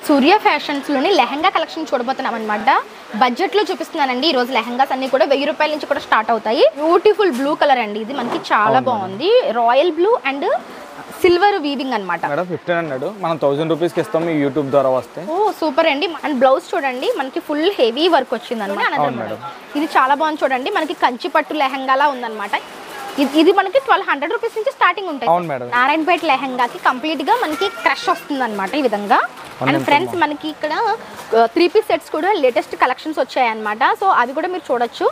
సూర్య fashions లోని lehenga collection చూడబోతున్నాం అన్నమాట. బడ్జెట్ లో చూపిస్తున్నానండి. ఈ రోజు లెహంగాస్ అన్ని కూడా 1000 రూపాయల నుంచి కూడా స్టార్ట్ అవుతాయి. బ్యూటిఫుల్ బ్లూ కలర్ అండి, ఇది మనకి చాలా బాగుంది. Royal blue and silver weaving అన్నమాట. మేడం 1500 మనం 1000 రూపీస్ కి ఇస్తాం మీ యూట్యూబ్ ద్వారా వస్తే. ఓ సూపర్ అండి. అండ్ బ్లౌజ్ చూడండి మనకి ఫుల్ హెవీ వర్క్ వచ్చింది అన్నమాట. ఇది చాలా బాగుంది చూడండి, మనకి కంచి పట్టు లెహంగాలా ఉందన్నమాట. ఇది మనకి 1200 రూపీస్ నుంచి స్టార్టింగ్ ఉంటాయి. నారాయణపేట లెహంగాకి కంప్లీట్ గా మనకి క్రష్ వస్తుంది అనమాట ఈ విధంగా. అండ్ ఫ్రెండ్స్ మనకి ఇక్కడ 3 పీస్ సెట్స్ కూడా లేటెస్ట్ కలెక్షన్స్ వచ్చాయి అనమాట. సో అవి కూడా మీరు చూడొచ్చు.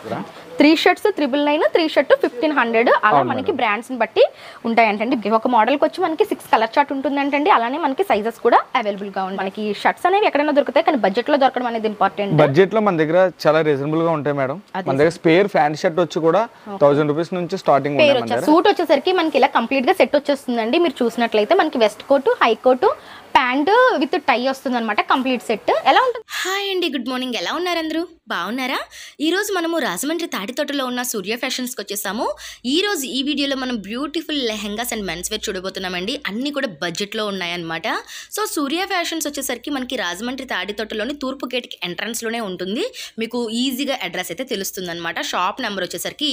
3 షర్ట్స్ 999, 3 షర్ట్ 1500 అలా మనకి బ్రాండ్స్ ని బట్టి ఉంటాయంటండి. ఒక మోడల్ కి వచ్చి మనకి 6 కలర్ చార్ట్ ఉంటుందంటండి. అలానే మనకి సైజెస్ కూడా అవైలబుల్ గా ఉంటాయి. మనకి షర్ట్స్ అనేవి ఎక్కడైనా దొరుకుతాయి, కానీ బడ్జెట్ లో దొరకడం అనేది ఇంపార్టెంట్. బడ్జెట్ లో మన దగ్గర చాలా రీజనబుల్ గా ఉంటాయి మేడం. మన దగ్గర స్పేర్ ఫ్యాన్ షర్ట్ వచ్చి కూడా 1000 రూపీస్ నుంచి స్టార్టింగ్ ఉంది. సూట్ వచ్చేసరికి మనకి ఇలా కంప్లీట్ గా సెట్ వచ్చేస్తుందండి. మీరు చూసినట్లయితే మనకి waistcoat, high coat, pant with tie వస్తుంది అనమాట. కంప్లీట్ సెట్ ఎలా ఉంటుంది. హాయ్ అండి, గుడ్ మార్నింగ్. ఎలా ఉన్నారు అందరూ? బాగున్నారా? ఈరోజు మనము రాజమండ్రి తాడితోటలో ఉన్న సూర్య ఫ్యాషన్స్కి వచ్చేసాము. ఈరోజు ఈ వీడియోలో మనం beautiful lehengas and mens wear చూడబోతున్నామండి. అన్నీ కూడా బడ్జెట్లో ఉన్నాయన్నమాట. సో సూర్య ఫ్యాషన్స్ వచ్చేసరికి మనకి రాజమండ్రి తాడితోటలోని తూర్పు గేట్కి ఎంట్రన్స్లోనే ఉంటుంది. మీకు ఈజీగా అడ్రస్ అయితే తెలుస్తుంది అనమాట. షాప్ నెంబర్ వచ్చేసరికి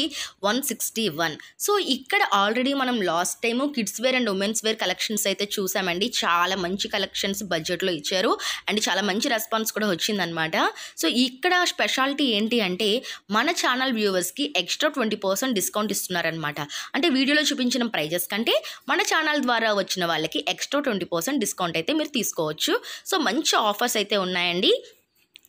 161. సో ఇక్కడ ఆల్రెడీ మనం last time kids wear and women's wear collections అయితే చూసామండి. చాలా మంచి కలెక్షన్స్ బడ్జెట్లో ఇచ్చారు అండ్ చాలా మంచి రెస్పాన్స్ కూడా వచ్చిందనమాట. సో ఇక్కడ స్పెషాలిటీ ఏంటి అంటే మన ఛానల్ వ్యూవర్స్కి ఎక్స్ట్రా 20% డిస్కౌంట్ ఇస్తున్నారనమాట. అంటే వీడియోలో చూపించిన ప్రైజెస్ కంటే మన ఛానల్ ద్వారా వచ్చిన వాళ్ళకి ఎక్స్ట్రా 20% డిస్కౌంట్ అయితే మీరు తీసుకోవచ్చు. సో మంచి ఆఫర్స్ అయితే ఉన్నాయండి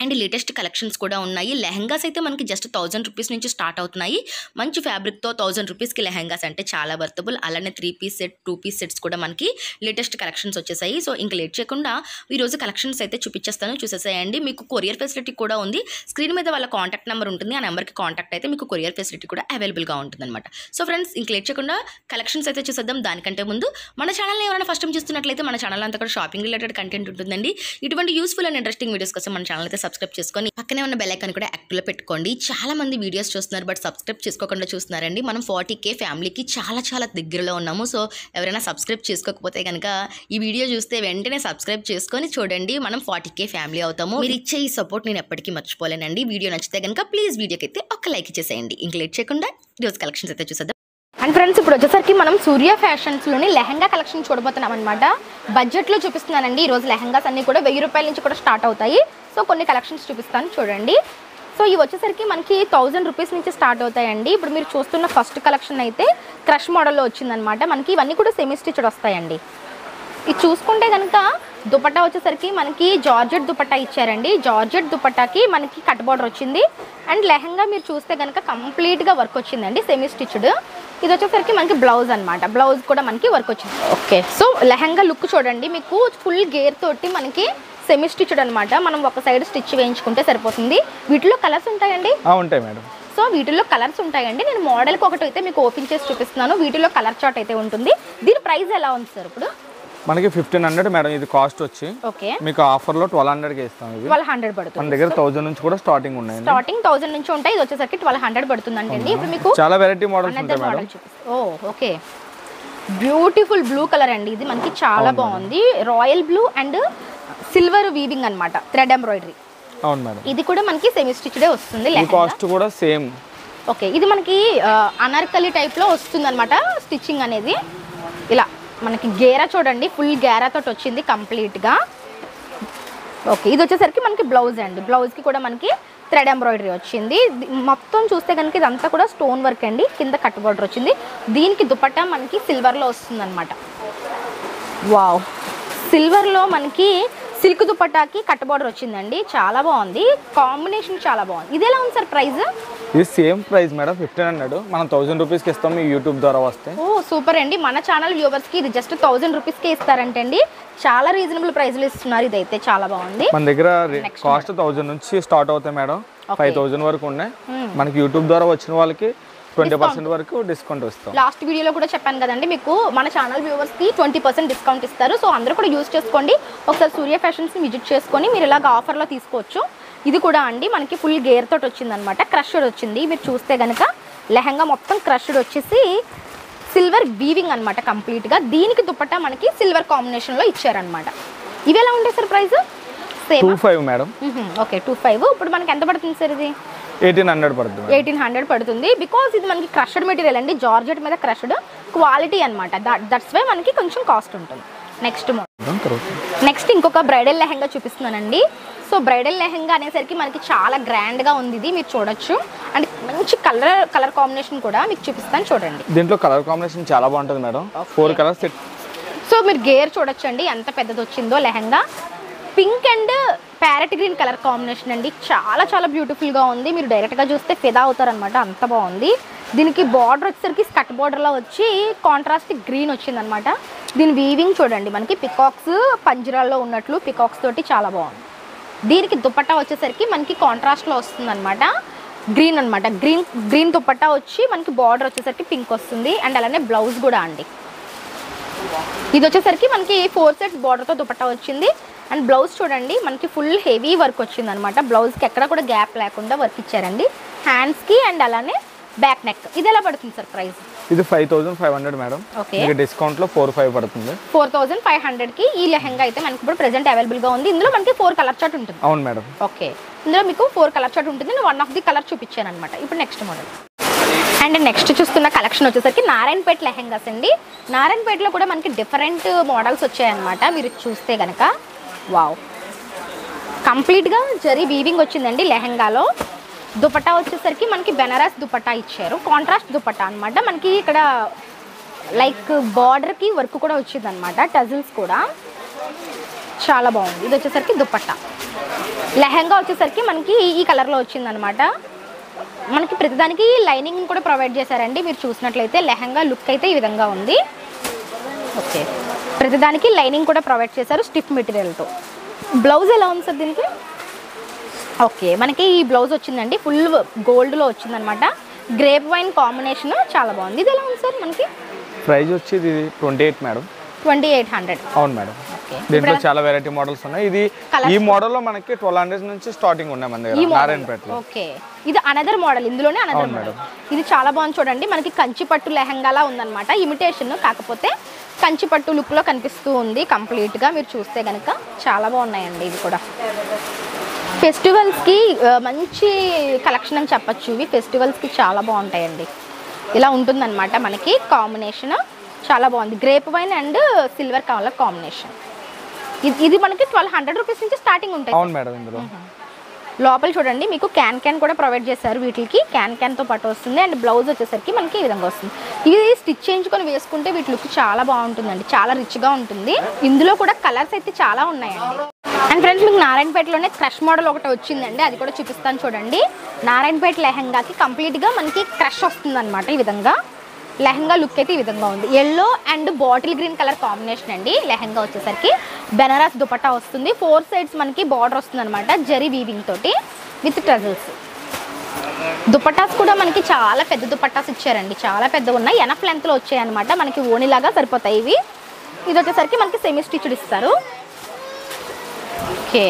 అండ్ లేటెస్ట్ కలెక్షన్స్ కూడా ఉన్నాయి. లెహంగాస్ అయితే మనకి జస్ట్ 1000 రూపీస్ నుంచి స్టార్ట్ అవుతున్నాయి. మంచి ఫ్యాబ్రిక్తో 1000 రూపీస్కి లెహంగాస్ అంటే చాలా వర్తబుల్. అలానే 3 పీస్ సెట్, 2 పీస్ సెట్స్ కూడా మనకి లేటెస్ట్ కలెక్షన్స్ వచ్చేసాయి. సో ఇంకా లేట్ చేయకుండా ఈరోజు కలెక్షన్స్ అయితే చూపించేస్తాను, చూసేసాయండి. మీకు కొరియర్ ఫెసిలిటీ కూడా ఉంది. స్క్రీన్ మీద వాళ్ళ కాంటాక్ట్ నెంబర్ ఉంటుంది. ఆ నెంబర్కి కాంటాక్ట్ అయితే మీకు కొరియర్ ఫెసిలిటీ కూడా అవైలబుల్గా ఉంటుంది అనమాట. సో ఫ్రెండ్స్ ఇంక లేట్ చేయకుండా కలెక్షన్స్ అయితే చూసేద్దాం. దానికంటే ముందు మన ఛానల్ని ఎవరైనా ఫస్ట్ టైం చూస్తున్నట్లయితే మన ఛానల్ అంతా కూడా షాపింగ్ రిలేటెడ్ కంటెంట్ ఉంటుందండి. ఇటువంటి యూస్ఫుల్ అండ్ ఇంట్రెస్టింగ్ వీడియోస్ కోసం మన ఛానల్ అయితే సబ్స్క్రైబ్ చేసుకొని పక్కనే ఉన్న బెల్ ఐకాన్ కూడా యాక్టివ్లో పెట్టుకోండి. చాలా మంది వీడియోస్ చూస్తున్నారు బట్ సబ్స్క్రైబ్ చేసుకోకుండా చూస్తున్నారండి. మనం 40K ఫ్యామిలీకి చాలా దగ్గరలో ఉన్నాము. సో ఎవరైనా సబ్స్క్రైబ్ చేసుకోకపోతే కనుక ఈ వీడియో చూస్తే వెంటనే సబ్స్క్రైబ్ చేసుకొని చూడండి. మనం 40K ఫ్యామిలీ అవుతాము. మీరు ఇచ్చే ఈ సపోర్ట్ నేను ఎప్పటికీ మర్చిపోలేనండి. వీడియో నచ్చితే కనుక ప్లీజ్ వీడియోకి అయితే ఒక లైక్ చేసేయండి. ఇంక లేట్ చేయకుండా ఈరోజు కలెక్షన్స్ అయితే చూసేద్దాం. అండ్ ఫ్రెండ్స్ ఇప్పుడు వచ్చేసరికి మనం సూర్య ఫ్యాషన్స్ లోని లెహంగా కలెక్షన్ చూడబోతున్నాం అనమాట. బడ్జెట్ లో చూపిస్తున్నానండి. ఈ రోజు లెహంగాస్ అన్ని కూడా 1000 రూపాయల నుంచి కూడా స్టార్ట్ అవుతాయి. సో కొన్ని కలెక్షన్స్ చూపిస్తాను చూడండి. సో ఇవి వచ్చేసరికి మనకి 1000 రూపీస్ నుంచి స్టార్ట్ అవుతాయండి. ఇప్పుడు మీరు చూస్తున్న ఫస్ట్ కలెక్షన్ అయితే క్రష్ మోడల్లో వచ్చిందనమాట. మనకి ఇవన్నీ కూడా సెమీ స్టిచ్డ్ వస్తాయండి. ఇది చూసుకుంటే కనుక దుపట్టా వచ్చేసరికి మనకి జార్జెట్ దుపట్టా ఇచ్చారండి. జార్జెట్ దుపట్టాకి మనకి కట్ బార్డర్ వచ్చింది. అండ్ లెహంగా మీరు చూస్తే కనుక కంప్లీట్గా వర్క్ వచ్చిందండి, సెమీ స్టిచ్డ్. ఇది వచ్చేసరికి మనకి బ్లౌజ్ అనమాట. బ్లౌజ్ కూడా మనకి వర్క్ వచ్చింది. ఓకే, సో లెహంగా లుక్ చూడండి, మీకు ఫుల్ గేర్ తోటి మనకి సెమీ స్టిచ్డ్ అనమాట. మనం ఒక సైడ్ స్టిచ్ వేయించుకుంటే సరిపోతుంది. వీటిలో కలర్స్ ఉంటాయండి? ఉంటాయి మేడం. సో వీటిలో కలర్స్ ఉంటాయండి. నేను మోడల్కి ఒకటి అయితే మీకు ఓపెన్ చేసి చూపిస్తున్నాను. వీటిలో కలర్ చార్ట్ అయితే ఉంటుంది. దీని ప్రైస్ ఎలా ఉంది సార్? ఇప్పుడు మనకి 1500 మేడం. ఇది కాస్ట్ వచ్చి ఓకే మీకు ఆఫర్ లో 1200 కి ఇస్తాం. ఇది 1200 పడుతుంది. మన దగ్గర 1000 నుంచి కూడా స్టార్టింగ్ ఉన్నాయి. స్టార్టింగ్ 1000 నుంచి ఉంటాయి. ఇది వచ్చేసరికి 1200 పడుతుందండి. ఇప్పుడు మీకు చాలా వెరైటీ మోడల్స్ ఉంటాయి మేడం. ఓ ఓకే, బ్యూటిఫుల్ బ్లూ కలర్ అండి, ఇది మనకి చాలా బాగుంది. Royal blue and silver weaving అన్నమాట, థ్రెడ్ ఎంబ్రాయిడరీ. అవును మేడం. ఇది కూడా మనకి సెమీ స్టిచ్డే వస్తుంది. కాస్ట్ కూడా సేమ్. ఓకే, ఇది మనకి అనార్కలి టైప్ లో వస్తుంది అనమాట. స్టిచ్చింగ్ అనేది ఇలా మనకి గేరా చూడండి, ఫుల్ గేరా తోటి వచ్చింది కంప్లీట్ గా. ఓకే, ఇది వచ్చేసరికి మనకి బ్లౌజ్ అండి. బ్లౌజ్ కి కూడా మనకి థ్రెడ్ ఎంబ్రాయిడరీ వచ్చింది. మొత్తం చూస్తే కనుక ఇదంతా కూడా స్టోన్ వర్క్ అండి. కింద కట్ బార్డర్ వచ్చింది. దీనికి దుపట్టా మనకి సిల్వర్ లో వస్తుంది అనమాట. వావ్, సిల్వర్ లో మనకి సిల్క్ దుపట్టాకి కట్ బార్డర్ వచ్చిందండి. చాలా బాగుంది, కాంబినేషన్ చాలా బాగుంది. ఇది ఎలా ఉంది సార్ ప్రైస్? ఇది సేమ్ ప్రైస్ మేడం, 1500. మనం 1000 రూపీస్కి ఇస్తాం మీ యూట్యూబ్ ద్వారా వస్తే. ఓ సూపర్ అండి. మన ఛానల్ వ్యూవర్స్కి ఇది జస్ట్ 1000 రూపీస్కే ఇస్తారంటండి. చాలా రీజనబుల్ ప్రైస్లు ఇస్తున్నారు. ఇదైతే చాలా బాగుంది. మన దగ్గర కాస్ట్ 1000 నుంచి స్టార్ట్ అవుతాయి మేడం. 5000 వరకు ఉన్నాయి. మనకి యూట్యూబ్ ద్వారా వచ్చిన వాళ్ళకి 20% వరకు డిస్కౌంట్ ఇస్తాం. లాస్ట్ వీడియోలో కూడా చెప్పాను కదండి, మీకు మన ఛానల్ వ్యూవర్స్కి 20% డిస్కౌంట్ ఇస్తారు. సో అందరూ కూడా యూజ్ చేసుకోండి. ఒకసారి సూర్య ఫ్యాషన్స్ని విజిట్ చేసుకొని మీరు ఇలాగ ఆఫర్లో తీసుకోవచ్చు. ఇది కూడా అండి మనకి ఫుల్ గేర్ తోటి వచ్చింది అనమాట. క్రష్డ్ వచ్చింది. మీరు చూస్తే కనుక లెహంగా మొత్తం క్రష్డ్ వచ్చేసి సిల్వర్ వీవింగ్ అనమాట కంప్లీట్గా. దీనికి దుపట్టా మనకి సిల్వర్ కాంబినేషన్లో ఇచ్చారనమాట. ఇవి ఎలా ఉంటాయి sir price? Same 25 madam. Okay 25. ఇప్పుడు మనకి ఎంత పడుతుంది సార్ ఇది? 1800 పడుతుంది. 1800 పడుతుంది. బికాజ్ ఇది మనకి క్రష్డ్ మెటీరియల్ అండి, జార్జెట్ మీద క్రష్డ్ క్వాలిటీ అనమాట. దట్స్ వై మనకి కొంచెం కాస్ట్ ఉంటుంది. నెక్స్ట్ ఇంకొక బ్రైడల్ లెహెంగా చూపిస్తున్నానండి. సో బ్రైడల్ లెహెంగా అనేసరికి మనకి చాలా గ్రాండ్గా ఉంది. ఇది మీరు చూడొచ్చు. అండ్ మంచి కలర్ కాంబినేషన్ కూడా మీకు చూపిస్తాను చూడండి. దీంట్లో కలర్ కాంబినేషన్ చాలా బాగుంటుంది మేడం. 4 colours set. సో మీరు గేర్ చూడొచ్చండి ఎంత పెద్దది వచ్చిందో lehenga. Pink and parrot green colour combination అండి. చాలా చాలా బ్యూటిఫుల్గా ఉంది. మీరు డైరెక్ట్గా చూస్తే ఫిదా అవుతారనమాట, అంత బాగుంది. దీనికి బార్డర్ వచ్చేసరికి స్కట్ బార్డర్లో వచ్చి కాంట్రాస్ట్ గ్రీన్ వచ్చిందనమాట. దీని వీవింగ్ చూడండి, మనకి పికాక్స్ పంజరాల్లో ఉన్నట్లు పికాక్స్ తోటి చాలా బాగుంది. దీనికి దుపట్టా వచ్చేసరికి మనకి కాంట్రాస్ట్లో వస్తుందన్నమాట, గ్రీన్ అనమాట. గ్రీన్ దుపట్టా వచ్చి మనకి బార్డర్ వచ్చేసరికి పింక్ వస్తుంది. అండ్ అలానే బ్లౌజ్ కూడా అండి. ఇది వచ్చేసరికి మనకి 4 సెట్స్ బార్డర్తో దుపట్టా వచ్చింది. అండ్ బ్లౌజ్ చూడండి, మనకి ఫుల్ హెవీ వర్క్ వచ్చిందనమాట. బ్లౌజ్కి ఎక్కడ కూడా గ్యాప్ లేకుండా వర్క్ ఇచ్చారండి హ్యాండ్స్కి. అండ్ అలానే బ్యాక్ నెక్. ఇది ఎలా పడుతుంది సార్ ప్రైస్? ఇది 5500 మేడం. ఓకే, డిస్కౌంట్లో 4500 పడుతుంది. 4500కి ఈ లెహెంగా అయితే మనకి ఇప్పుడు ప్రెజెంట్ అవైలబుల్గా ఉంది. ఇందులో మనకి 4 కలర్ చార్ట్ ఉంటుంది. అవును మేడం. ఓకే, ఇందులో మీకు 4 కలర్ చార్ట్ ఉంటుంది. నేను 1 ఆఫ్ ది కలర్ చూపించాను అనమాట. ఇప్పుడు నెక్స్ట్ మోడల్. అండ్ నెక్స్ట్ చూస్తున్న కలెక్షన్ వచ్చేసరికి నారాయణపేట లెహెంగాస్ అండి. నారాయణపేటలో కూడా మనకి డిఫరెంట్ మోడల్స్ వచ్చాయన్నమాట. మీరు చూస్తే కనుక వావ్, కంప్లీట్గా జరీ వీవింగ్ వచ్చిందండి లెహెంగాలో. దుపట్టా వచ్చేసరికి మనకి బెనారస్ దుపట్టా ఇచ్చారు, కాంట్రాస్ట్ దుపట్టా అనమాట. మనకి ఇక్కడ లైక్ బార్డర్కి వర్క్ కూడా వచ్చింది అనమాట, టజిల్స్ కూడా చాలా బాగుంది. ఇది వచ్చేసరికి దుపట్టా. లెహెంగా వచ్చేసరికి మనకి ఈ కలర్లో వచ్చిందనమాట. మనకి ప్రతిదానికి లైనింగ్ కూడా ప్రొవైడ్ చేశారండి. మీరు చూసినట్లయితే లెహెంగా లుక్ అయితే ఈ విధంగా ఉంది. ఓకే, ప్రతిదానికి లైనింగ్ కూడా ప్రొవైడ్ చేశారు స్టిఫ్ మెటీరియల్తో. బ్లౌజ్ ఎలా ఉంది సార్ దీనికి? ఓకే, మనకి ఈ బ్లౌజ్ వచ్చిందండి, ఫుల్ గోల్డ్లో వచ్చిందనమాట. గ్రేప్ వైన్ కాంబినేషన్ చాలా బాగుంది. ఇది ఎలా ఉంది సార్ మనకి? ప్రైస్ వచ్చేది 28 మేడం. 2800. అవును మేడం. దీంట్లో చాలా వెరైటీ మోడల్స్ ఉన్నాయి. ఇది ఈ మోడల్లో మనకి 1200 నుంచి స్టార్టింగ్ ఉన్నాయి మన దగ్గర నారాయణపేటలో. ఓకే, ఇది అనదర్ మోడల్, ఇందులోనే అనదర్ మోడల్. ఇది చాలా బాగుంది చూడండి. మనకి కంచిపట్టు లెహంగాలా ఉందన్నమాట, ఇమిటేషన్ కాకపోతే కంచిపట్టు లుక్లో కనిపిస్తూ ఉంది కంప్లీట్గా. మీరు చూస్తే కనుక చాలా బాగున్నాయండి. ఇది కూడా ఫెస్టివల్స్కి మంచి కలెక్షన్ అని చెప్పచ్చు. ఇవి ఫెస్టివల్స్కి చాలా బాగుంటాయండి. ఇలా ఉంటుందన్నమాట మనకి కాంబినేషన్. చాలా బాగుంది, grape wine and silver colour combination. ఇది మనకి 1200 రూపీస్ నుంచి స్టార్టింగ్ ఉంటాయి. అవును మేడం. ఇందులో లోపల చూడండి మీకు క్యాన్ కూడా ప్రొవైడ్ చేశారు. వీటికి క్యాన్తో పాటు వస్తుంది. అండ్ బ్లౌజ్ వచ్చేసరికి మనకి ఈ విధంగా వస్తుంది. ఇది స్టిచ్ చేయించుకొని వేసుకుంటే వీటి లుక్ చాలా బాగుంటుందండి, చాలా రిచ్గా ఉంటుంది. ఇందులో కూడా కలర్స్ అయితే చాలా ఉన్నాయండి. అండ్ ఫ్రెండ్స్, మీకు నారాయణపేటలోనే క్రష్ మోడల్ ఒకటి వచ్చిందండి, అది కూడా చూపిస్తాను చూడండి. నారాయణపేట లెహంగాకి కంప్లీట్గా మనకి క్రష్ వస్తుంది అనమాట. ఈ విధంగా లెహంగా లుక్ అయితే ఈ విధంగా ఉంది. Yellow and bottle green colour combination అండి. లెహంగా వచ్చేసరికి బెనారస్ దుపట్టా వస్తుంది. 4 సైడ్స్ మనకి బార్డర్ వస్తుంది అనమాట, జరీ వీవింగ్ తోటి విత్ టజల్స్. దుపట్టాస్ కూడా మనకి చాలా పెద్ద దుపట్టాస్ ఇచ్చారండి, చాలా పెద్దగా ఉన్నాయి. ఎనఫ్ లెంత్లో వచ్చాయి అనమాట, మనకి ఓణిలాగా సరిపోతాయి ఇవి. ఇది వచ్చేసరికి మనకి సెమీ స్టిచ్డ్ ఇస్తారు. ఓకే,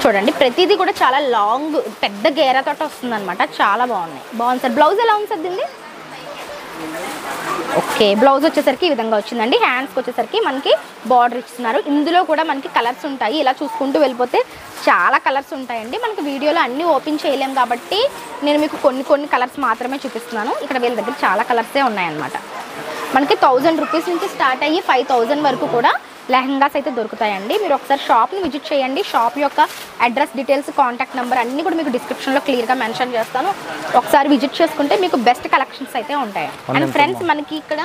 చూడండి ప్రతిదీ కూడా చాలా లాంగ్ పెద్ద గేరాతో వస్తుంది అనమాట. చాలా బాగుంది సార్. బ్లౌజ్ ఎలా ఉంది సార్ దీన్ని? ఓకే, బ్లౌజ్ వచ్చేసరికి ఈ విధంగా వచ్చిందండి. హ్యాండ్స్కి వచ్చేసరికి మనకి బార్డర్ ఇస్తున్నారు. ఇందులో కూడా మనకి కలర్స్ ఉంటాయి. ఇలా చూసుకుంటూ వెళ్ళిపోతే చాలా కలర్స్ ఉంటాయండి. మనకి వీడియోలో అన్నీ ఓపెన్ చేయలేం కాబట్టి నేను మీకు కొన్ని కలర్స్ మాత్రమే చూపిస్తున్నాను. ఇక్కడ వీళ్ళ దగ్గర చాలా కలర్సే ఉన్నాయన్నమాట. మనకి 1000 రూపీస్ నుంచి స్టార్ట్ అయ్యి 5000 వరకు కూడా లెహంగాస్ అయితే దొరుకుతాయండి. మీరు ఒకసారి షాప్ని విజిట్ చేయండి. షాప్ యొక్క అడ్రస్ డీటెయిల్స్, కాంటాక్ట్ నెంబర్ అన్నీ కూడా మీకు డిస్క్రిప్షన్లో క్లియర్గా మెన్షన్ చేస్తాను. ఒకసారి విజిట్ చేసుకుంటే మీకు బెస్ట్ కలెక్షన్స్ అయితే ఉంటాయి. అండ్ ఫ్రెండ్స్, మనకి ఇక్కడ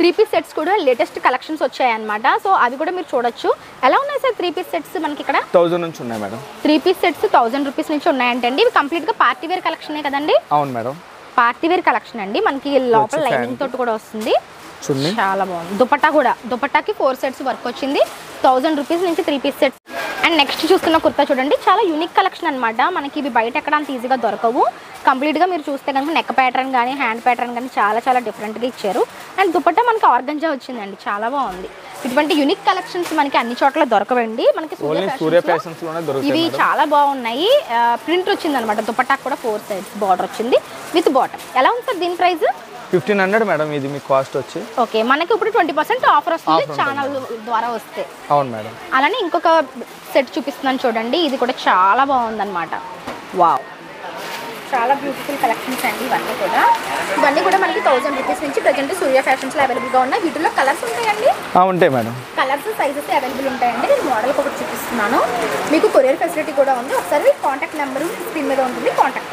3 పీస్ సెట్స్ కూడా లేటెస్ట్ కలెక్షన్స్ వచ్చాయన్నమాట. సో అవి కూడా మీరు చూడొచ్చు. ఎలా ఉన్నాయి సార్ 3 పీస్ సెట్స్? మనకి ఇక్కడ 1000 నుంచి ఉన్నాయి మేడం. 3 పీస్ సెట్స్ 1000 రూపీస్ నుంచి ఉన్నాయంటండి. ఇవి కంప్లీట్గా పార్టీ వేర్ కలెక్షనే కదండి? అవును మేడం, పార్టీ వేర్ కలెక్షన్ అండి. మనకి లోపల లైనింగ్ తోటి కూడా వస్తుంది. చాలా బాగుంది. దుపట్టాకి 4 సెట్స్ వర్క్ వచ్చింది. 1000 రూపీస్ నుంచి 3 పీస్ సెట్స్. అండ్ నెక్స్ట్ చూస్తున్న కుర్తా చూడండి, చాలా యూనిక్ కలెక్షన్ అనమాట. మనకి ఇవి బయట ఎక్కడ అంత ఈజీగా దొరకవు. కంప్లీట్గా మీరు చూస్తే కనుక నెక్ ప్యాటర్న్ కానీ హ్యాండ్ ప్యాటర్న్ కానీ చాలా డిఫరెంట్గా ఇచ్చారు. అండ్ దుపట్టా మనకి ఆర్గంజా వచ్చిందండి, చాలా బాగుంది. ఇటువంటి యూనిక్ కలెక్షన్స్ మనకి అన్ని చోట్ల దొరకవండి. మనకి సూర్య ఫ్యాషన్స్ లోనే దొరుకుతాయి. ఇవి చాలా బాగున్నాయి. ప్రింట్ వచ్చింది అనమాట, దుపట్టా కూడా 4 sides బార్డర్ వచ్చింది విత్ బాటమ్. ఎలా ఉంది సార్ దీని ప్రైస్? 1500 మేడం. ఇది మీ కాస్ట్ వచ్చి. ఓకే, మనకి ఇప్పుడు 20% ఆఫర్ వస్తుంది ఛానల్ ద్వారా వస్తే. అవును మేడం. అలానే ఇంకొక సెట్ చూపిస్తున్నాను చూడండి, ఇది కూడా చాలా బాగుందన్నమాట. వావ్, చాలా బ్యూటిఫుల్ కలెక్షన్స్ అండి ఇవన్నీ కూడా మనకి 1000 రూపీస్ నుంచి ప్రజెంట్ సూర్య ఫ్యాషన్స్లో అవైలబుల్గా ఉన్నాయి. వీటిలో కలర్స్ ఉంటాయండి? ఉంటాయి మేడం. కలర్స్ సైజెస్ అవైలబుల్ ఉంటాయండి. నేను మోడల్ ఒకటి చూపిస్తున్నాను. మీకు కొరియర్ ఫెసిలిటీ కూడా ఉంది. ఒకసారి కాంటాక్ట్ నెంబర్ స్క్రీన్ మీద ఉంటుంది, కాంటాక్ట్.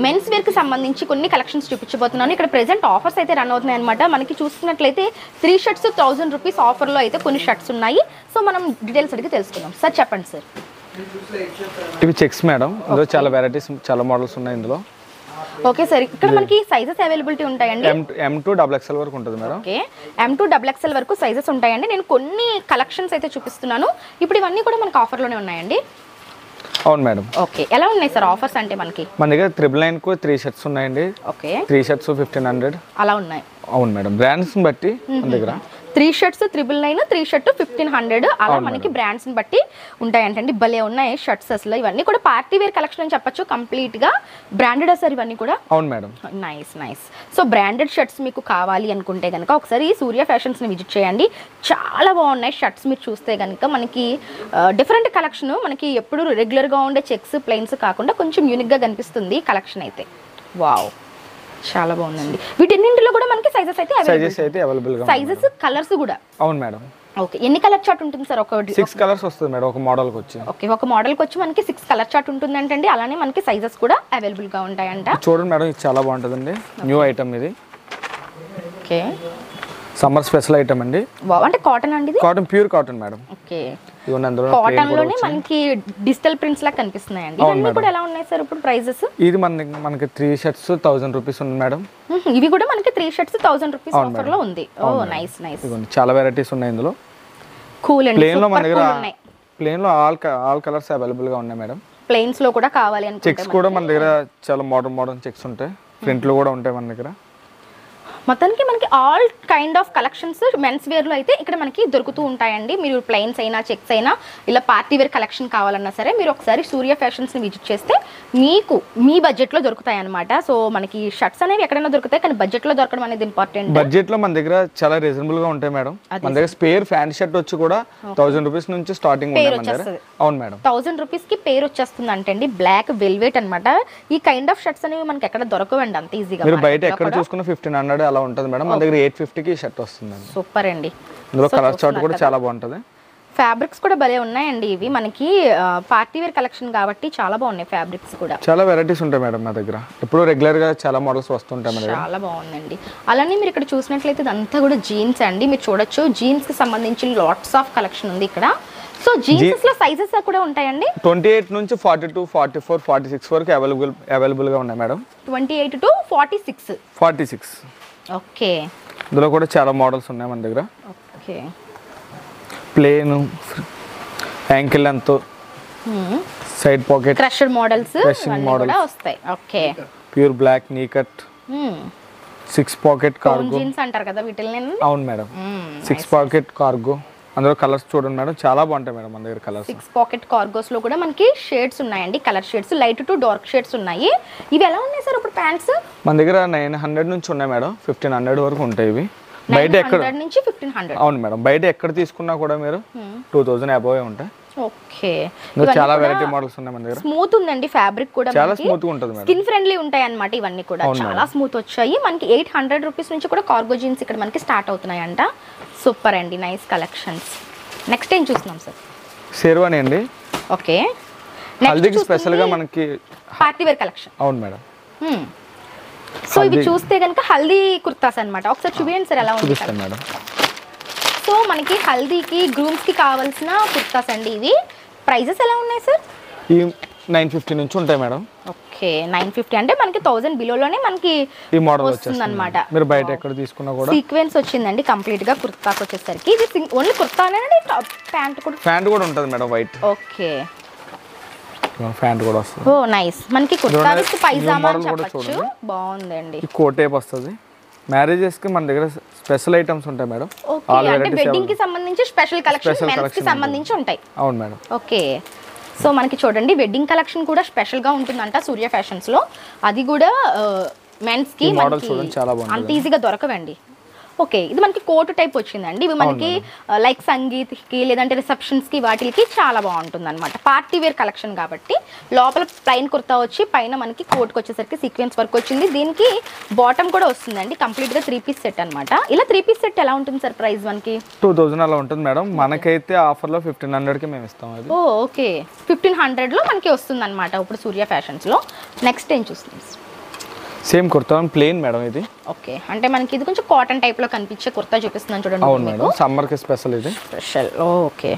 మెన్స్ వేర్కి సంబంధించి కొన్ని కలెక్షన్స్ చూపించబోతున్నాను. ఇక్కడ ప్రెజెంట్ ఆఫర్స్ అయితే రన్ అవుతున్నాయి అనమాట. మనకి చూస్తున్నట్లయితే 3 షర్ట్స్ 1000 రూపీస్ ఆఫర్లో అయితే కొన్ని షర్ట్స్ ఉన్నాయి. సో మనం డీటెయిల్స్ అడిగి తెలుసుకుందాం. సార్ చెప్పండి సార్. ఇవి చెక్స్ మేడం. ఇందులో చాలా వెరైటీస్, చాలా మోడల్స్ ఉన్నాయి ఇందులో. ఓకే సార్, ఇక్కడ మనకి సైజెస్ అవైలబిలిటీ ఉంటాయండి. M to XXL వరకు ఉంటుంది madam. Okay, M to XXL వరకు సైజెస్ ఉంటాయండి. నేను కొన్ని కలెక్షన్స్ అయితే చూపిస్తున్నాను. ఇప్పుడు ఇవన్నీ కూడా మనకి ఆఫర్లోనే ఉన్నాయండి. అవును మేడం. ఓకే, ఎలా ఉన్నాయి సార్ ఆఫర్స్? అంటే మనకి మన దగ్గర 999 కు 3 షర్ట్స్ ఉన్నాయండి. ఓకే, 3 షర్ట్స్ 1500 అలా ఉన్నాయి. అవును మేడం, బ్రాండ్స్ బట్టి మన దగ్గర 3 షర్ట్స్ 999, 3 షర్ట్ 1500 అలా మనకి బ్రాండ్స్ ని బట్టి ఉంటాయంటండి. భలే ఉన్నాయి షర్ట్స్ అసలు. ఇవన్నీ కూడా పార్టీ వేర్ కలెక్షన్ అని చెప్పొచ్చు, కంప్లీట్ గా బ్రాండెడ్ సార్ ఇవన్నీ కూడా. అవును madam. Nice. So branded shirts మీకు కావాలి అనుకుంటే కనుక ఒకసారి సూర్య ఫ్యాషన్స్ ని విజిట్ చేయండి. చాలా బాగున్నాయి షర్ట్స్. మీరు చూస్తే కనుక మనకి డిఫరెంట్ కలెక్షన్, మనకి ఎప్పుడు రెగ్యులర్ గా ఉండే చెక్స్ ప్లెయిన్స్ కాకుండా కొంచెం యూనిక్ గా కనిపిస్తుంది కలెక్షన్ అయితే. వావ్, చాలా బాగుందండి. వీటన్నింటిలో కూడా మనకి సైజెస్ అయితే అవైలబుల్ గా, సైజెస్ కలర్స్ కూడా. అవును మేడం. ఓకే, ఎన్ని కలర్ చార్ట్ ఉంటుంది సార్? 6 కలర్స్ వస్తుంది మేడం ఒక మోడల్ కి వచ్చి. ఓకే, ఒక మోడల్ కి వచ్చి మనకి 6 కలర్ చార్ట్ ఉంటుంది అంటండి. అలానే మనకి సైజెస్ కూడా అవైలబుల్ గా ఉంటాయంట. చూడండి మేడం, ఇది చాలా బాగుంటుందండి. న్యూ ఐటమ్ ఇది. ఓకే, సమ్మర్ స్పెషల్ ఐటమ్ అండి. వావ్, అంటే కాటన్ అండి ఇది? Cotton, pure cotton madam. Okay, cotton లోనే మనకి డిజిటల్ ప్రింట్స్ లా కనిపిస్తున్నాయండి. ఇవన్నీ కూడా ఎలా ఉన్నాయి సార్ ఇప్పుడు ప్రైజెస్? ఇది మనకి 3 షర్ట్స్ 1000 రూపీస్ ఉంది మేడం. ఇవి కూడా మనకి 3 షర్ట్స్ 1000 రూపీస్ ఆఫర్ లో ఉంది. ఓ నైస్. చాలా వెరైటీస్ ఉన్నాయి ఇందులో. కూల్ అండి. ప్లేన్ లో మన దగ్గర ప్లేన్ లో ఆల్ కలర్స్ అవైలబుల్ గా ఉన్నాయి మేడం. ప్లెయిన్స్ లో కూడా కావాలి అనుకుంటే చెక్స్ కూడా మన దగ్గర చాలా మోడర్న్ చెక్స్ ఉంటాయి. ప్రింట్ లో కూడా ఉంటాయి మన దగ్గర. మొత్తానికి మనకి all kind of collections mens వేర్లో అయితే ఇక్కడ మనకి దొరుకుతూ ఉంటాయండి. మీరు ప్లెయిన్స్ అయినా చెక్స్ అయినా ఇలా పార్టీ వేర్ కలెక్షన్ కావాలన్నా సరే మీరు ఒకసారి సూర్య ఫ్యాషన్స్ని విజిట్ చేస్తే మీకు మీ బడ్జెట్లో దొరుకుతాయి అనమాట. సో మనకి షర్ట్స్ అనేవి ఎక్కడైనా దొరుకుతాయి, కానీ బడ్జెట్లో దొరకడం అనేది ఇంపార్టెంట్. బడ్జెట్లో మన దగ్గర చాలా రీజనబుల్గా ఉంటాయి మేడం. మన దగ్గర స్పేర్ ఫ్యాన్ షర్ట్ వచ్చి కూడా 1000 రూపీస్ నుంచి స్టార్టింగ్ ఉంది మన దగ్గర. అవును మేడం, 1000 రూపీస్కి పేరు వచ్చేస్తుంది అంటండి. బ్లాక్ వెల్వెట్ అనమాట. ఈ కైండ్ ఆఫ్ షర్ట్స్ అనేవి మనకి ఎక్కడ దొరకవండి అంత ఈజీగా. మీరు బయట ఎక్కడ చూసుకున్న 1500 అలా ఉంటుంది మేడం. మన దగ్గర 850కి షర్ట్ వస్తుందండి. సూపర్ అండి. ఇందులో కలర్ చార్ట్ కూడా చాలా బాగుంటుంది. ఫ్యాబ్రిక్స్ కూడా భలే ఉన్నాయండి. ఇవి మనకి పార్టీ వేర్ కలెక్షన్ కాబట్టి చాలా బాగున్నాయి. ఫ్యాబ్రిక్స్ కూడా చాలా వెరైటీస్ ఉంటాయి మేడం నా దగ్గర. ఇప్పుడు రెగ్యులర్ గా చాలా మోడల్స్ వస్తుంటాయి మన దగ్గర. చాలా బాగుందండి. అలానే మీరు ఇక్కడ చూసినట్లయితే ఇదంతా కూడా జీన్స్ అండి. మీరు చూడొచ్చు జీన్స్ కి సంబంధించి లాట్స్ ఆఫ్ కలెక్షన్ ఉంది ఇక్కడ. సో జీన్స్ లో సైజెస్ కూడా ఉంటాయండి. 28 నుంచి 42, 44, 46 వరకు అవైలబుల్ గా ఉన్నాయి మేడం. 28 to 46. ఓకే, ఇందులో కూడా చాలా మోడల్స్ ఉన్నాయి మన దగ్గర. Okay, plain, ankle length, side pocket, crusher models కూడా వస్తాయి. Okay, pure black knee cut, 6 pocket cargo jeans అంటారు కదా వీటిని. అవును మేడం, 6 పాకెట్ కార్గో. అందులో కలర్స్ చూడండి మేడం, చాలా బాగుంటాయి మేడం మన దగ్గర కలర్స్. 6 పాకెట్ కార్గోస్ లో కూడా మనకి షేడ్స్ ఉన్నాయండి, colour shades, light to dark shades ఉన్నాయి. ఇవి ఎలా ఉన్నాయి సార్ ఇప్పుడు ప్యాంట్స్? మన దగ్గర 900 నుంచి ఉన్నాయి మేడం, 1500 వరకు ఉంటాయి ఇవి. బయట ఎక్కడ నుంచి 1500. అవును మేడం, బయట ఎక్కడ తీసుకున్నా కూడా మీరు 2000 అబోవ్ ఉంటాయి. ఓకే, చాలా వెరైటీ మోడల్స్ ఉన్నాయి మన దగ్గర. స్మూత్ ఉందండి ఫ్యాబ్రిక్ కూడా, చాలా స్మూత్ గా ఉంటుంది మేడం. స్కిన్ ఫ్రెండ్లీ ఉంటాయి అన్నమాట. ఇవన్నీ కూడా చాలా స్మూత్ వచ్చాయి. మనకి 800 రూపీస్ నుంచి కూడా కార్గో జీన్స్ ఇక్కడ మనకి స్టార్ట్ అవుతున్నాయంట. సూపర్ అండి, నైస్ కలెక్షన్స్. నెక్స్ట్ ఏం చూస్తున్నాం సార్? షేర్వాణి అండి. ఓకే, హల్దీకి స్పెషల్ గా మనకి పార్టీ వేర్ కలెక్షన్. అవును మేడం. సో ఇవి చూస్తే కనుక హల్దీ కుర్తాస్ అన్నమాట. ఒకసారి చూపించండి సార్ ఎలా ఉంది మేడం. సో మనకి హల్దీకి గ్రూమ్స్ కి కావాల్సిన కుర్తాస్ అండి ఇవి. ప్రైజెస్ ఎలా ఉన్నాయి సార్? ఈ 950 నుంచి ఉంటాయి మేడం. ఓకే, 950 అంటే మనకి 1000 బిలోలోనే మనకి ఈ మోడల్ వస్తుంది అన్నమాట. మీరు బయట ఎక్కడ తీసుకున్నా కూడా సీక్వెన్స్ వచ్చిందండి కంప్లీట్ గా కుర్తాకి వచ్చేసరికి. ఇది ఓన్లీ కుర్తానేనండి, ప్యాంట్ కూడా ఉంటుంది మేడం, వైట్. ఓకే, ప్యాంట్ కూడా వస్తుంది. ఓ నైస్. మనకి కుర్తా విత్ పైజామా అని చెప్పొచ్చు. బాగుందండి. కోట్ టైప్ వస్తుంది. మ్యారేజెస్ కి మన దగ్గర స్పెషల్ ఐటమ్స్ ఉంటాయి మేడం. ఓకే, అంటే వెడ్డింగ్ కి సంబంధించి స్పెషల్ కలెక్షన్ మెన్స్ కి సంబంధించి ఉంటాయి. అవును మేడం. ఓకే, సో మనకి చూడండి వెడ్డింగ్ కలెక్షన్ కూడా స్పెషల్ గా ఉంటుందంట సూర్య ఫ్యాషన్స్ లో. అది కూడా మెన్స్ కి మోడల్స్ చూడండి చాలా బాగుంది. అంత ఈజీగా దొరకవండి. ఓకే, ఇది మనకి కోట్ టైప్ వచ్చిందండి. ఇవి మనకి లైక్ సంగీత్కి లేదంటే రిసెప్షన్స్కి వాటికి చాలా బాగుంటుంది అనమాట. పార్టీ వేర్ కలెక్షన్ కాబట్టి లోపల ప్లైన్ కుర్తా వచ్చి పైన మనకి కోట్కి వచ్చేసరికి సీక్వెన్స్ వర్క్ వచ్చింది. దీనికి బాటమ్ కూడా వస్తుందండి, కంప్లీట్గా 3 పీస్ సెట్ అనమాట. ఇలా 3 పీస్ సెట్ ఎలా ఉంటుంది సార్ ప్రైస్ మనకి? 2000 అలా ఉంటుంది మేడం. మనకైతే ఆఫర్లో 1500కి మేము ఇస్తాం అది. ఓకే, 1500లో మనకి వస్తుంది అనమాట ఇప్పుడు సూర్య ఫ్యాషన్స్లో. నెక్స్ట్ ఏం చూస్తుంది? సేమ్ కుర్తా ప్లెయిన్ మేడం ఇది. ఓకే, అంటే మనకి ఇది కొంచెం కాటన్ టైప్లో కనిపించే కుర్తా చూపిస్తున్నాను చూడండి. అవును మేడం, సమ్మర్కి స్పెషల్ ఇది. స్పెషల్. ఓకే,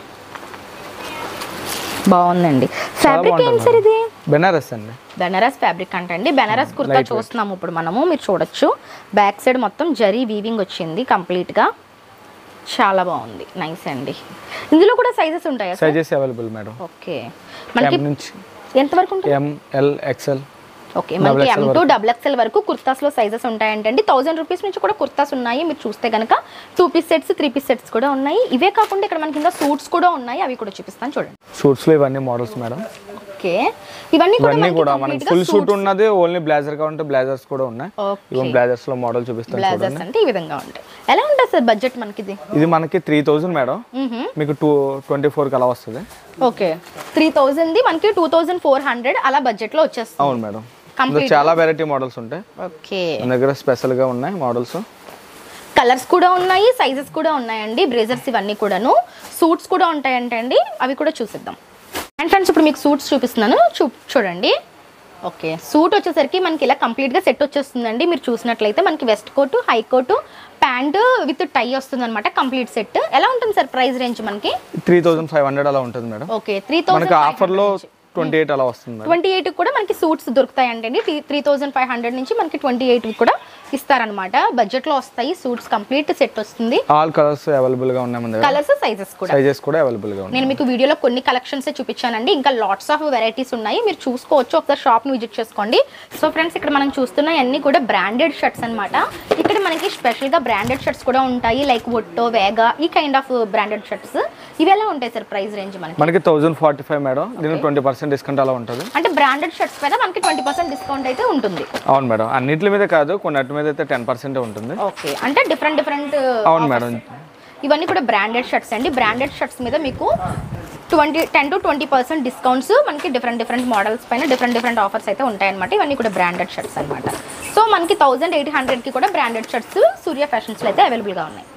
బాగుందండి. ఫ్యాబ్రిక్ ఏంటి సార్ ఇది? బెనారస్ అండి. బెనారస్ ఫ్యాబ్రిక్ అంటండి. బెనారస్ కుర్తా చూస్తున్నాము ఇప్పుడు మనము. మీరు చూడొచ్చు బ్యాక్ సైడ్ మొత్తం జరీ వీవింగ్ వచ్చింది కంప్లీట్గా. చాలా బాగుంది, నైస్ అండి. ఇందులో కూడా సైజెస్ ఉంటాయా? Sizes available madam. ఓకే, మనకి ఎంత వరకు ఉంటుంది? ML XL. ఓకే, మనకి M to XXL వరకు కుర్తాస్లో సైజెస్ ఉంటాయంటండి. 1000 రూపీస్ నుంచి కూడా కుర్తాస్ ఉన్నాయి. మీరు చూస్తే కనుక 2 పీస్ సెట్స్ 3 పీస్ సెట్స్ కూడా ఉన్నాయి. ఇవే కాకుండా ఇక్కడ మనకి ఇంకా సూట్స్ కూడా ఉన్నాయి, అవి కూడా చూపిస్తాను చూడండి. సూట్స్లో ఇవన్నీ మోడల్స్ మేడం. ఓకే, ఇవన్నీ కూడా మనకి ఫుల్ సూట్ ఉన్నది. ఓన్లీ బ్లేజర్ కావాలంటే బ్లేజర్స్ కూడా ఉన్నాయి. ఇవన్నీ బ్లేజర్స్ లో మోడల్ చూపిస్తాను. బ్లేజర్స్ అంటే ఈ విధంగా ఉంటాయి. ఎలా ఉంటుంది సార్ బడ్జెట్ మనకి? ఇది మనకి 3000 మేడం. మీకు 24 అలా వస్తుంది. ఓకే, 3000 మనకి 2400 అలా బడ్జెట్ లో వచ్చేస్తుంది. అవును మేడం, చాలా వెరైటీ మోడల్స్ ఉంటాయి. ఓకే, మన దగ్గర స్పెషల్ గా ఉన్నాయి మోడల్స్. కలర్స్ కూడా ఉన్నాయి, సైజెస్ కూడా ఉన్నాయండి. బ్రేజర్స్ ఇవన్నీ కూడాను. సూట్స్ కూడా ఉంటాయంటే అండి, అవి కూడా చూసిద్దాం. అండ్ ఫ్రెండ్స్ ఇప్పుడు మీకు సూట్స్ చూపిస్తున్నాను, చూడండి. ఓకే, సూట్ వచ్చేసరికి మనకి ఇలా కంప్లీట్గా సెట్ వచ్చేస్తుందండి. మీరు చూసినట్లయితే మనకి waistcoat, high coat, pant with tie వస్తుంది అనమాట, కంప్లీట్ సెట్. ఎలా ఉంటుంది సార్ ప్రైస్ రేంజ్ మనకి? 3500 అలా ఉంటుంది మేడం. ఓకే, 3000 మనకి ఆఫర్లో 28 అలా వస్తుంది. 28 కూడా మనకి సూట్స్ దొరుకుతాయండి. 3500 నుంచి మనకి 28 కూడా ఇస్తారనమాట. బడ్జెట్ లో వస్తాయి సూట్స్, కంప్లీట్ సెట్ వస్తుంది. ఆల్ కలర్స్ అవైలబుల్ గా ఉన్నాయి మన దగ్గర. కలర్స్ సైజెస్ కూడా అవైలబుల్ గా ఉన్నాయి. నేను మీకు వీడియోలో కొన్ని కలెక్షన్స్ చూపించానండి. ఇంకా లాట్స్ ఆఫ్ వెరైటీస్ ఉన్నాయి, మీరు చూసుకోవచ్చు. ఒకసారి షాప్ ని విజిట్ చేసుకోండి. సో ఫ్రెండ్స్ ఇక్కడ మనం చూస్తున్న అన్ని కూడా బ్రాండెడ్ షర్ట్స్ అనమాట. ఇక్కడ మనకి స్పెషల్ గా బ్రాండెడ్ షర్ట్స్ కూడా ఉంటాయి, లైక్ ఒట్టో, వేగా, ఈ కైండ్ ఆఫ్ బ్రాండెడ్ షర్ట్స్. ఇవి ఎలా ఉంటాయి సార్ ప్రైస్ రేంజ్ మనకి? 1045 మేడం. దీనికి 20% డిస్కౌంట్ అలా ఉంటుంది. అంటే బ్రాండెడ్ షర్ట్స్ పైన మనకి 20% డిస్కౌంట్ అయితే ఉంటుంది. అవును మేడం, అన్నిటి మీద కాదు, కొన్నిటి మీద అయితే 10% ఉంటుంది. ఓకే, అంటే డిఫరెంట్ అవును మేడం. ఇవన్నీ కూడా బ్రాండెడ్ షర్ట్స్ అండి. బ్రాండెడ్ షర్ట్స్ మీద మీకు 10 to 20% డిస్కౌంట్స్ మనకి డిఫరెంట్ మోడల్స్ పైన డిఫరెంట్ ఆఫర్స్ అయితే ఉంటాయన్నమాట. ఇవన్నీ కూడా బ్రాండెడ్ షర్ట్స్ అనమాట. సో మనకి 1800కి కూడా బ్రాండెడ్ షర్ట్స్ సూర్య ఫ్యాషన్స్లో అయితే అవైలబుల్గా ఉన్నాయి.